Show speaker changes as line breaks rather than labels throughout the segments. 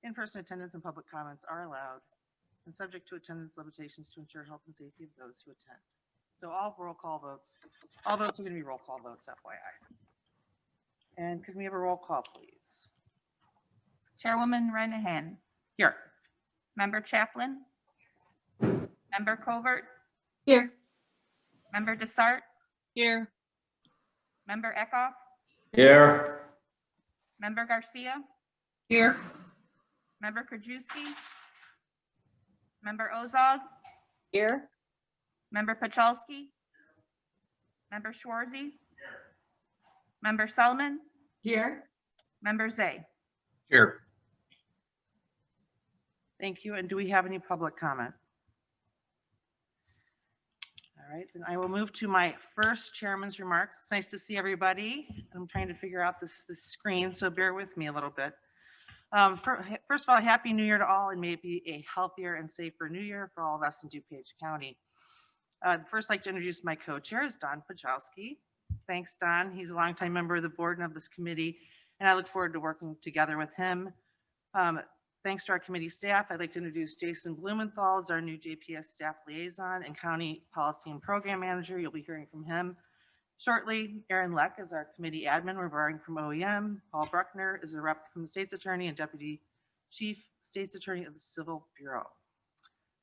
In-person attendance and public comments are allowed and subject to attendance limitations to ensure health and safety of those who attend. So all votes are going to be roll call votes, FYI. And could we have a roll call, please?
Chairwoman Renahan,
Here.
Member Chaplin, Member Covert,
Here.
Member Desart,
Here.
Member Eckhoff,
Here.
Member Garcia,
Here.
Member Krajewski, Member Ozog,
Here.
Member Pachalski, Member Schwarzy, Member Selman,
Here.
Member Zay.
Here.
Thank you. And do we have any public comment? All right, then I will move to my first chairman's remarks. It's nice to see everybody. I'm trying to figure out this screen, so bear with me a little bit. First of all, Happy New Year to all, and may it be a healthier and safer New Year for all of us in DuPage County. I'd first like to introduce my co-chair, is Don Pachalski. Thanks, Don. He's a longtime member of the board and of this committee, and I look forward to working together with him. Thanks to our committee staff, I'd like to introduce Jason Blumenthal as our new JPS staff liaison and county policy and program manager. You'll be hearing from him shortly. Aaron Leck is our committee admin. We're borrowing from OEM. Paul Bruckner is a rep from the state's attorney and deputy chief state's attorney of the Civil Bureau.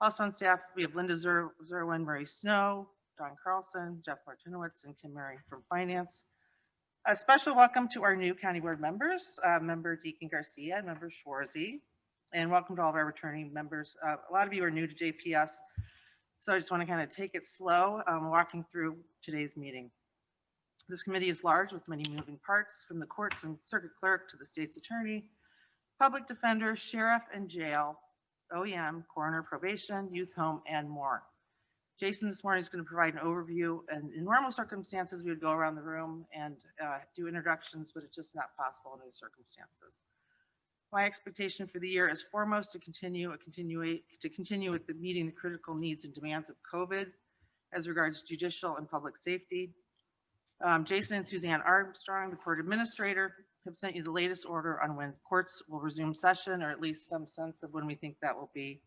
Also on staff, we have Linda Zerwin, Murray Snow, Don Carlson, Jeff Martinowitz, and Kim Murray from finance. A special welcome to our new county board members, Member Deacon Garcia and Member Schwarzy, and welcome to all of our returning members. A lot of you are new to JPS, so I just want to kind of take it slow walking through today's meeting. This committee is large with many moving parts, from the courts and circuit clerk to the state's attorney, public defender, sheriff and jail, OEM, coroner, probation, youth home, and more. Jason this morning is going to provide an overview, and in normal circumstances, we would go around the room and do introductions, but it's just not possible in these circumstances. My expectation for the year is foremost to continue with the meeting the critical needs and demands of COVID as regards judicial and public safety. Jason and Suzanne Armstrong, the court administrator, have sent you the latest order on when courts will resume session, or at least some sense of when we think that will be.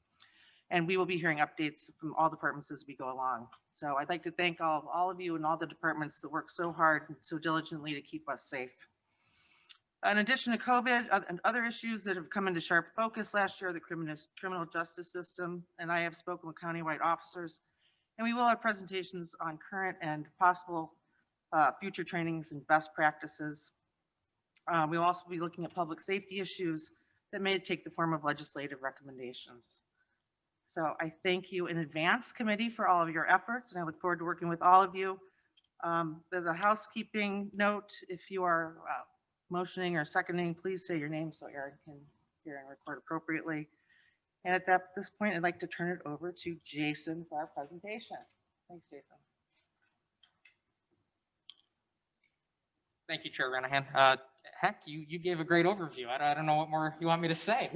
And we will be hearing updates from all departments as we go along. So I'd like to thank all of you and all the departments that work so hard and so diligently to keep us safe. In addition to COVID and other issues that have come into sharp focus last year, the criminal justice system, and I have spoken with countywide officers, and we will have presentations on current and possible future trainings and best practices. We'll also be looking at public safety issues that may take the form of legislative recommendations. So I thank you in advance, committee, for all of your efforts, and I look forward to working with all of you. There's a housekeeping note. If you are motioning or seconding, please say your name so Aaron can hear and record appropriately. And at this point, I'd like to turn it over to Jason for our presentation. Thanks, Jason.
Thank you, Chair Renahan. Heck, you gave a great overview. I don't know what more you want me to say.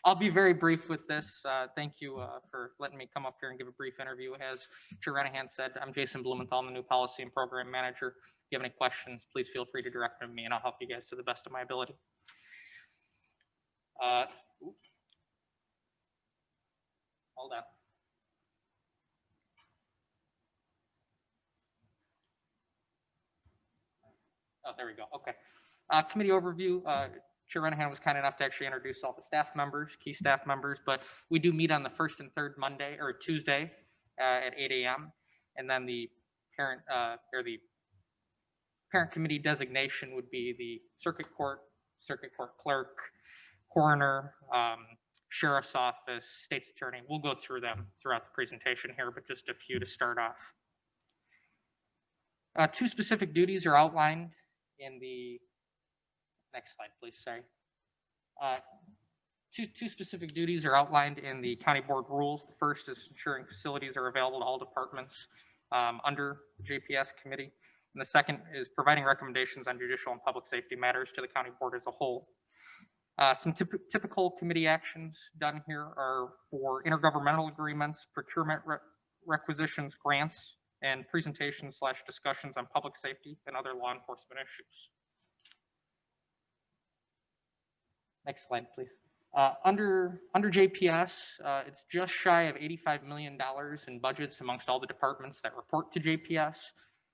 I'll be very brief with this. Thank you for letting me come up here and give a brief interview. As Chair Renahan said, I'm Jason Blumenthal. I'm the new policy and program manager. If you have any questions, please feel free to direct them to me, and I'll help you guys to the best of my ability. Hold on. Oh, there we go. Okay. Committee overview. Chair Renahan was kind enough to actually introduce all the staff members, key staff members, but we do meet on the first and third Monday or Tuesday at 8 a.m. And then the parent committee designation would be the circuit court clerk, coroner, sheriff's office, state's attorney. We'll go through them throughout the presentation here, but just a few to start off. Two specific duties are outlined in the next slide, please. Sorry. Two specific duties are outlined in the county board rules. The first is ensuring facilities are available to all departments under the JPS committee. And the second is providing recommendations on judicial and public safety matters to the county board as a whole. Some typical committee actions done here are for intergovernmental agreements, procurement requisitions, grants, and presentations / discussions on public safety and other law enforcement issues. Next slide, please. Under JPS, it's just shy of $85 million in budgets amongst all the departments that report to JPS,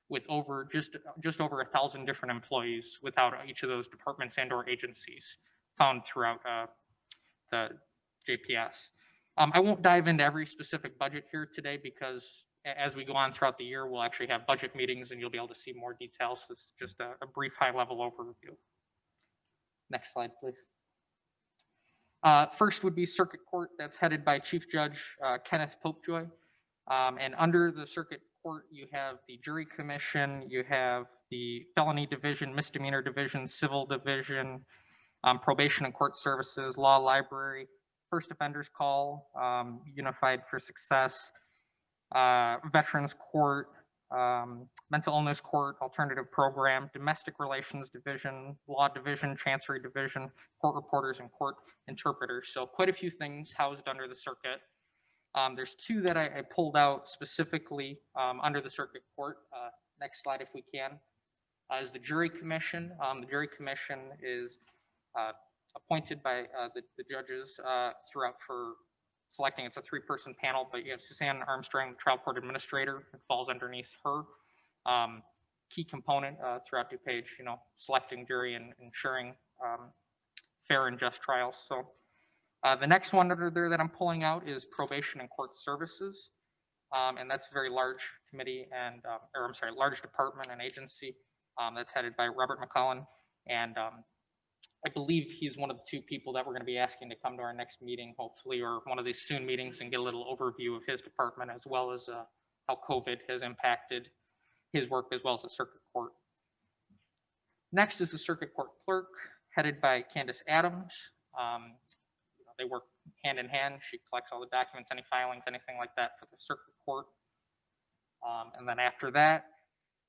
with just over 1,000 different employees without each of those departments and/or agencies found throughout the JPS. I won't dive into every specific budget here today because as we go on throughout the year, we'll actually have budget meetings and you'll be able to see more details. This is just a brief high-level overview. Next slide, please. First would be Circuit Court. That's headed by Chief Judge Kenneth Popejoy. And under the Circuit Court, you have the Jury Commission, you have the Felony Division, Misdemeanor Division, Civil Division, Probation and Court Services, Law Library, First Offenders Call, Unified for Success, Veterans Court, Mental Illness Court, Alternative Program, Domestic Relations Division, Law Division, Chancery Division, Court Reporters, and Court Interpreters. So quite a few things housed under the circuit. There's two that I pulled out specifically under the Circuit Court. Next slide, if we can, is the Jury Commission. The Jury Commission is appointed by the judges throughout for selecting. It's a three-person panel, but you have Suzanne Armstrong, trial court administrator. It falls underneath her. Key component throughout DuPage, selecting jury and ensuring fair and just trials. So the next one under there that I'm pulling out is Probation and Court Services. And that's a very large committee and, large department and agency that's headed by Robert McClellan. And I believe he's one of the two people that we're going to be asking to come to our next meeting, hopefully, or one of these soon meetings, and get a little overview of his department, as well as how COVID has impacted his work, as well as the Circuit Court. Next is the Circuit Court Clerk, headed by Candace Adams. They work hand in hand. She collects all the documents, any filings, anything like that for the Circuit Court. And then after that,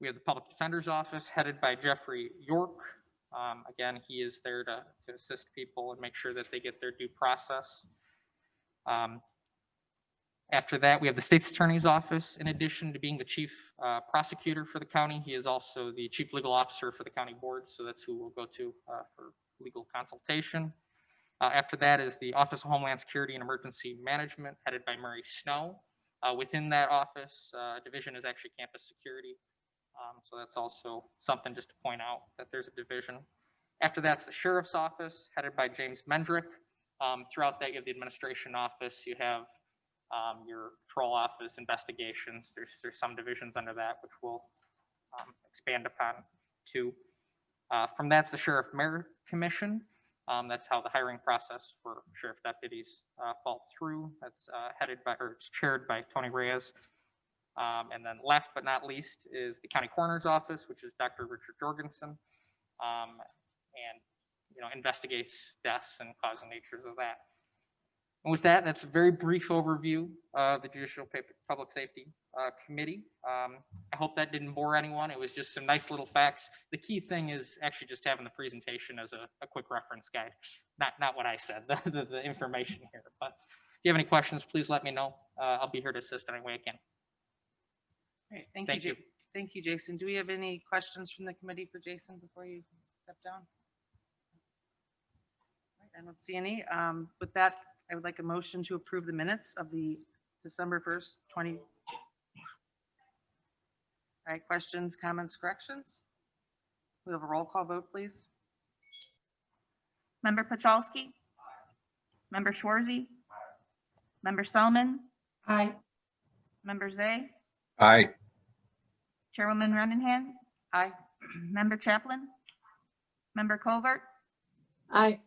we have the Public Defender's Office, headed by Jeffrey York. Again, he is there to assist people and make sure that they get their due process. After that, we have the State's Attorney's Office. In addition to being the chief prosecutor for the county, he is also the chief legal officer for the county board. So that's who we'll go to for legal consultation. After that is the Office of Homeland Security and Emergency Management, headed by Murray Snow. Within that office, division is actually campus security. So that's also something just to point out that there's a division. After that's the Sheriff's Office, headed by James Mendrick. Throughout that, you have the Administration Office. You have your Patrol Office, Investigations. There's some divisions under that, which we'll expand upon too. From that's the Sheriff Merit Commission. That's how the hiring process for sheriff deputies fall through. That's it's chaired by Tony Reyes. And then last but not least is the County Coroner's Office, which is Dr. Richard Jorgensen, and investigates deaths and causing natures of that. And with that, that's a very brief overview of the Judicial Public Safety Committee. I hope that didn't bore anyone. It was just some nice little facts. The key thing is actually just having the presentation as a quick reference guide, not what I said, the information here. But if you have any questions, please let me know. I'll be here to assist any way I can.
Great, thank you. Thank you, Jason. Do we have any questions from the committee for Jason before you step down? Right, I don't see any. With that, I would like a motion to approve the minutes of the December 1st, 20. All right, questions, comments, corrections? We have a roll call vote, please.
Member Pachalski? Member Schwarzy? Member Selman?
Aye.
Member Zay?
Aye.
Chairwoman Runningham?
Aye.
Member Chaplin? Member Covert?
Aye.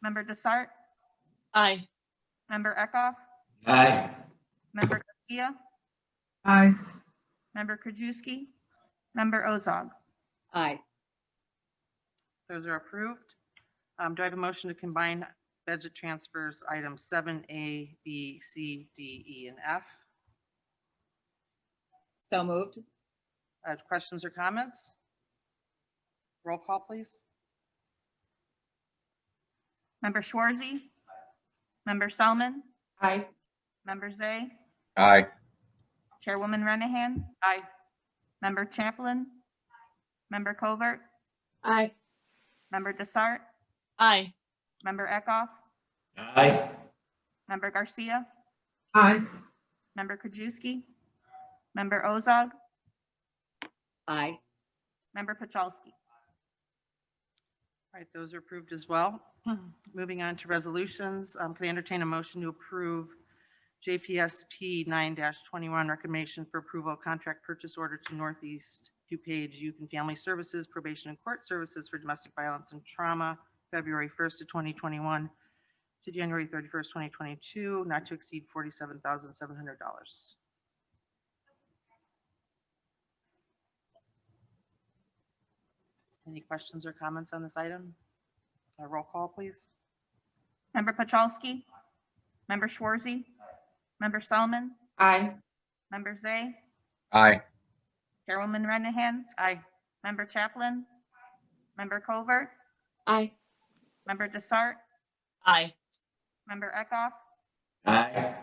Member Desart?
Aye.
Member Eckhoff?
Aye.
Member Garcia?
Aye.
Member Krajewski? Member Ozog?
Aye.
Those are approved. Do I have a motion to combine budget transfers items 7A, B, C, D, E, and F?
So moved.
Questions or comments? Roll call, please.
Member Schwarzy? Member Selman?
Aye.
Member Zay?
Aye.
Chairwoman Runningham?
Aye.
Member Chaplin? Member Covert?
Aye.
Member Desart?
Aye.
Member Eckhoff,
Aye.
Member Garcia,
Aye.
Member Krajewski, Member Ozog,
Aye.
Member Pachalski.
All right, those are approved as well. Moving on to resolutions, can I entertain a motion to approve JPSP 9-21 recommendation for approval contract purchase order to Northeast DuPage Youth and Family Services, Probation and Court Services for Domestic Violence and Trauma, February 1st of 2021 to January 31st, 2022, not to exceed $47,700. Any questions or comments on this item? A roll call, please.
Member Pachalski, Member Schwarzy, Member Solomon,
Aye.
Member Zay,
Aye.
Chairwoman Renahan,
Aye.
Member Chaplin, Member Covert,
Aye.
Member Desart,
Aye.
Member Eckhoff,
Aye.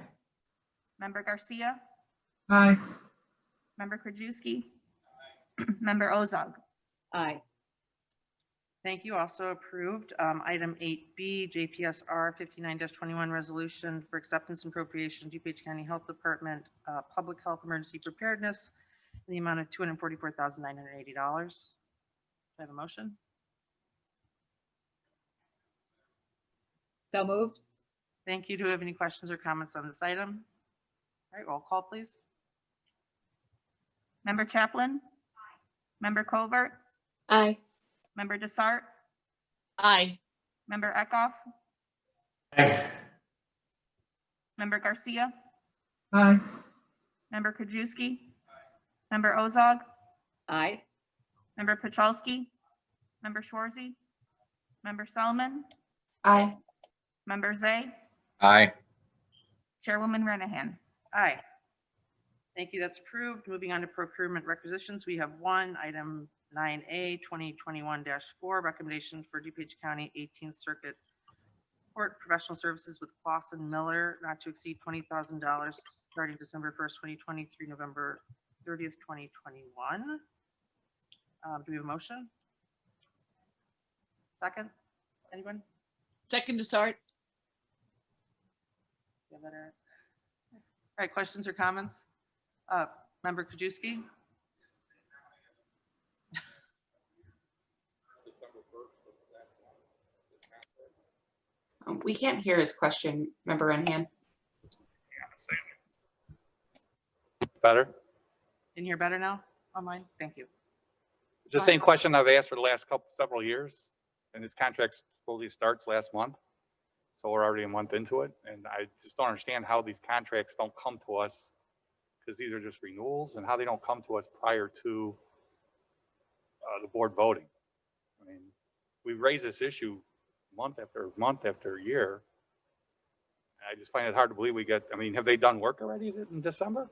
Member Garcia,
Aye.
Member Krajewski, Member Ozog.
Aye.
Thank you. Also approved. Item 8B, JPSR 59-21 resolution for acceptance and appropriation, DuPage County Health Department, Public Health Emergency Preparedness in the amount of $244,980. Do I have a motion?
So moved.
Thank you. Do we have any questions or comments on this item? All right, roll call, please.
Member Chaplin, Member Covert,
Aye.
Member Desart,
Aye.
Member Eckhoff,
Aye.
Member Garcia,
Aye.
Member Krajewski, Member Ozog,
Aye.
Member Pachalski, Member Schwarzy, Member Solomon,
Aye.
Member Zay,
Aye.
Chairwoman Renahan.
Aye. Thank you. That's approved. Moving on to procurement requisitions. We have one, item 9A 2021-4, recommendation for DuPage County 18th Circuit Court Professional Services with Clausen Miller, not to exceed $20,000, starting December 1st, 2020 through November 30th, 2021. Do we have a motion? Second? Anyone?
Second to start.
Feel better? All right, questions or comments? Member Krajewski?
We can't hear his question, Member Renahan.
Better?
Can you hear better now online? Thank you.
It's the same question I've asked for the last several years, and this contract supposedly starts last month. So we're already a month into it, and I just don't understand how these contracts don't come to us, because these are just renewals, and how they don't come to us prior to the board voting. I mean, we've raised this issue month after year. I just find it hard to believe I mean, have they done work already in December?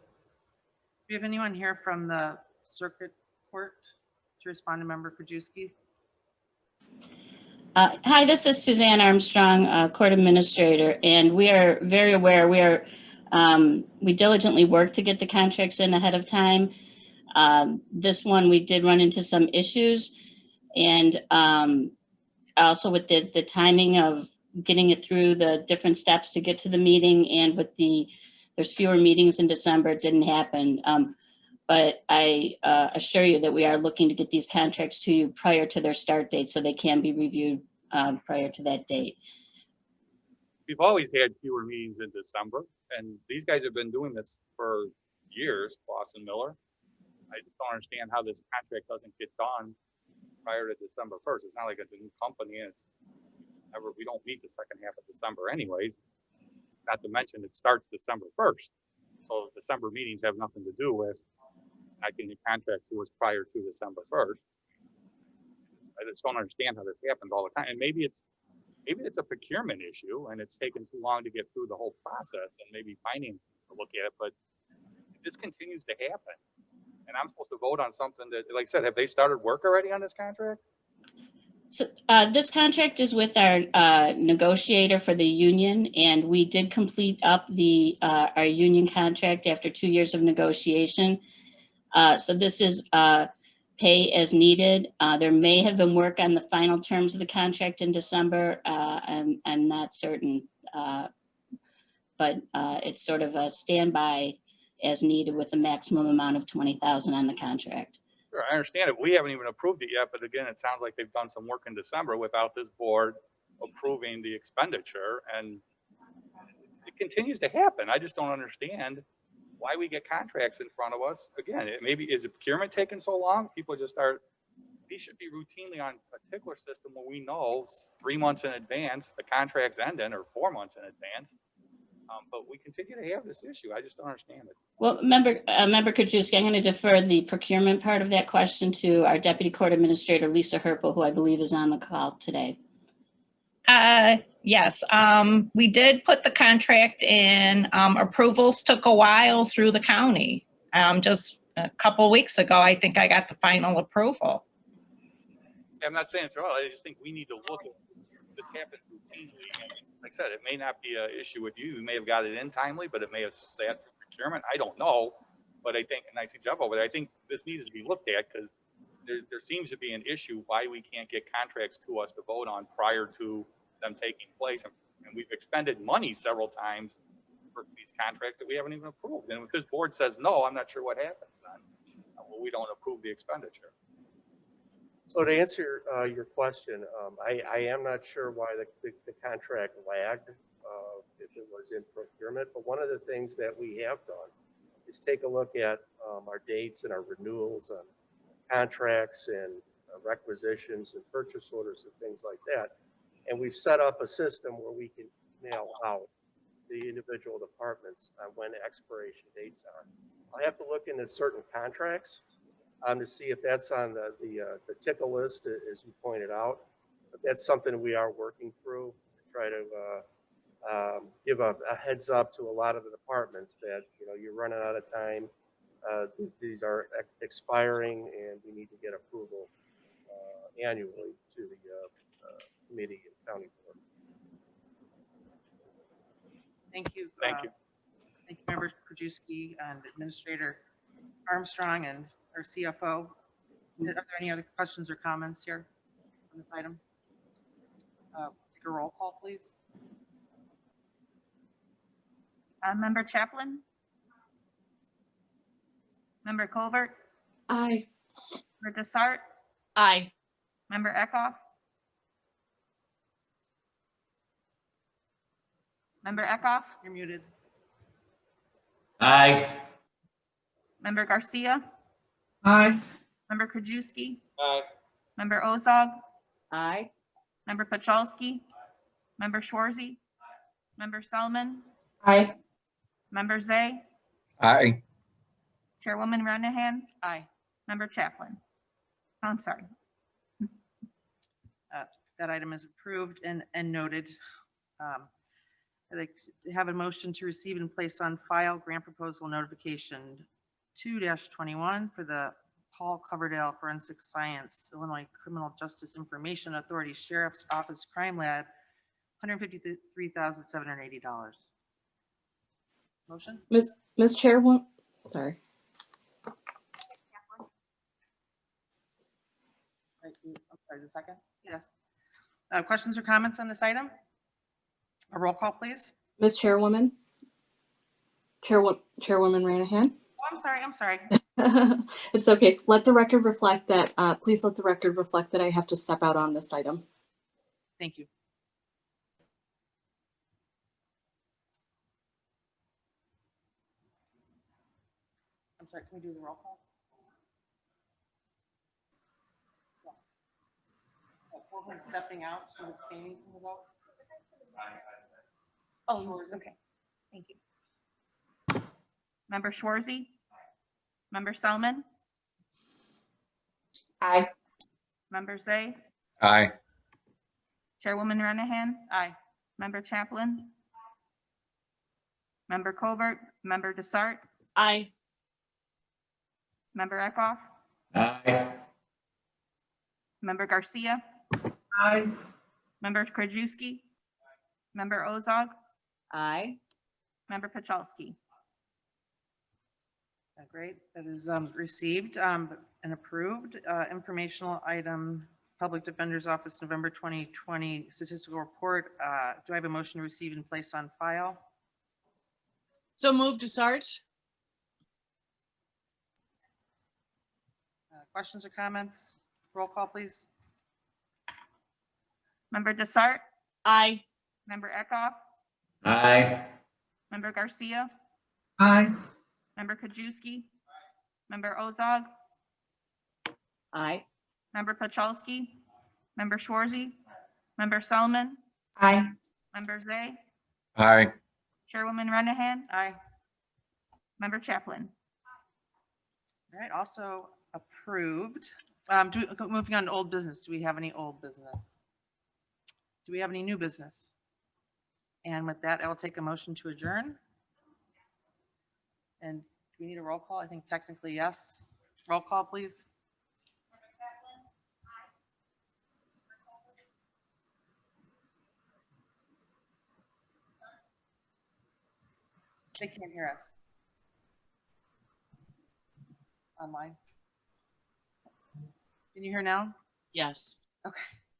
Do you have anyone here from the circuit court to respond to Member Krajewski?
Hi, this is Suzanne Armstrong, Court Administrator, and we are very aware. We diligently work to get the contracts in ahead of time. This one, we did run into some issues, and also with the timing of getting it through the different steps to get to the meeting, and with there's fewer meetings in December, it didn't happen. But I assure you that we are looking to get these contracts to you prior to their start date so they can be reviewed prior to that date.
We've always had fewer meetings in December, and these guys have been doing this for years, Clausen Miller. I just don't understand how this contract doesn't get done prior to December 1st. It's not like it's a new company, and we don't meet the second half of December anyways. Not to mention it starts December 1st. So December meetings have nothing to do with getting the contract to us prior to December 1st. I just don't understand how this happens all the time. And maybe it's a procurement issue, and it's taken too long to get through the whole process, and maybe finance to look at it, but this continues to happen. And I'm supposed to vote on something that, like I said, have they started work already on this contract?
So this contract is with our negotiator for the union, and we did complete up our union contract after 2 years of negotiation. So this is pay as needed. There may have been work on the final terms of the contract in December. I'm not certain. But it's sort of a standby as needed with a maximum amount of 20,000 on the contract.
Sure, I understand it. We haven't even approved it yet, but again, it sounds like they've done some work in December without this board approving the expenditure, and it continues to happen. I just don't understand why we get contracts in front of us. Again, is the procurement taking so long? People just these should be routinely on a tickler system where we know 3 months in advance the contract's ending, or 4 months in advance. But we continue to have this issue. I just don't understand it.
Well, Member Krajewski, I'm going to defer the procurement part of that question to our Deputy Court Administrator, Lisa Herpel, who I believe is on the call today.
Yes, we did put the contract in. Approvals took a while through the county. Just a couple weeks ago, I think I got the final approval.
I'm not saying it's wrong. I just think we need to look at this happens routinely. And like I said, it may not be an issue with you. You may have got it in timely, but it may have sat through procurement. I don't know. But I think, and I see Jeff over there, I think this needs to be looked at, because there seems to be an issue why we can't get contracts to us to vote on prior to them taking place. And we've expended money several times for these contracts that we haven't even approved. And if this board says no, I'm not sure what happens then. Well, we don't approve the expenditure.
So to answer your question, I am not sure why the contract lagged if it was in procurement, but one of the things that we have done is take a look at our dates and our renewals on contracts and requisitions and purchase orders and things like that. And we've set up a system where we can mail out the individual departments on when expiration dates are. I have to look into certain contracts to see if that's on the tickle list, as you pointed out. But that's something we are working through to try to give a heads up to a lot of the departments that, you know, you're running out of time. These are expiring, and we need to get approval annually to the committee and county board.
Thank you.
Thank you.
Thank you, Member Krajewski and Administrator Armstrong and our CFO. Are there any other questions or comments here on this item? Take a roll call, please.
Member Chaplin? Member Colbert?
Aye.
Member Desart?
Aye.
Member Eckhoff? Member Eckhoff?
You're muted.
Aye.
Member Garcia?
Aye.
Member Krajewski?
Aye.
Member Ozog?
Aye.
Member Pachalski? Member Schwarzy? Member Selman?
Aye.
Member Zay?
Aye.
Chairwoman Renahan?
Aye.
Member Chaplin? I'm sorry.
That item is approved and noted. I'd like to have a motion to receive and place on file grant proposal notification 2-21 for the Paul Coverdale Forensic Science Illinois Criminal Justice Information Authority Sheriff's Office Crime Lab, $153,780. Motion?
Ms. Chairwoman, sorry.
I'm sorry, the second? Yes. Questions or comments on this item? A roll call, please.
Ms. Chairwoman? Chairwoman Ranahan?
Oh, I'm sorry.
It's okay. Let the record reflect that, please let the record reflect that I have to step out on this item.
Thank you. I'm sorry, can we do the roll call? Yeah. Stepping out, so abstaining from the vote?
Oh, okay. Thank you. Member Schwarzy? Member Selman?
Aye.
Member Zay?
Aye.
Chairwoman Renahan?
Aye.
Member Chaplin? Member Colbert? Member Desart?
Aye.
Member Eckhoff?
Aye.
Member Garcia?
Aye.
Member Krajewski? Member Ozog?
Aye.
Member Pachalski?
Great, that is received. and approved. Informational item, Public Defender's Office, November 2020 statistical report. Do I have a motion to receive and place on file?
So moved to Sarge?
Questions or comments? Roll call, please.
Member Desart,
Aye.
Member Eckhoff,
Aye.
Member Garcia,
Aye.
Member Krajewski, Member Ozog,
Aye.
Member Pachalski, Member Schwarzy, Member Solomon,
Aye.
Member Zay,
Aye.
Chairwoman Renahan,
Aye.
Member Chaplin.
All right, also approved. Moving on to old business. Do we have any old business? Do we have any new business? And with that, I will take a motion to adjourn. And do we need a roll call? I think technically yes. Roll call, please. They can't hear us. Online. Can you hear now?
Yes.
Okay.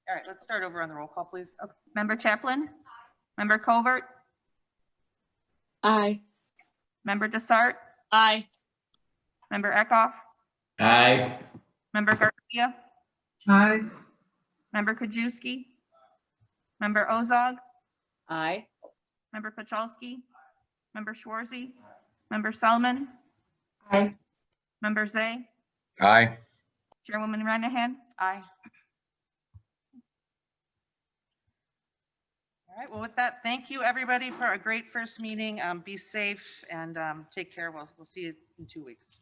All right, let's start over on the roll call, please. Okay.
Member Chaplin, Member Covert,
Aye.
Member Desart,
Aye.
Member Eckhoff,
Aye.
Member Garcia,
Aye.
Member Krajewski, Member Ozog,
Aye.
Member Pachalski, Member Schwarzy, Member Solomon,
Aye.
Member Zay,
Aye.
Chairwoman Renahan.
Aye. All right, well, with that, thank you, everybody, for a great first meeting. Be safe and take care. We'll see you in 2 weeks.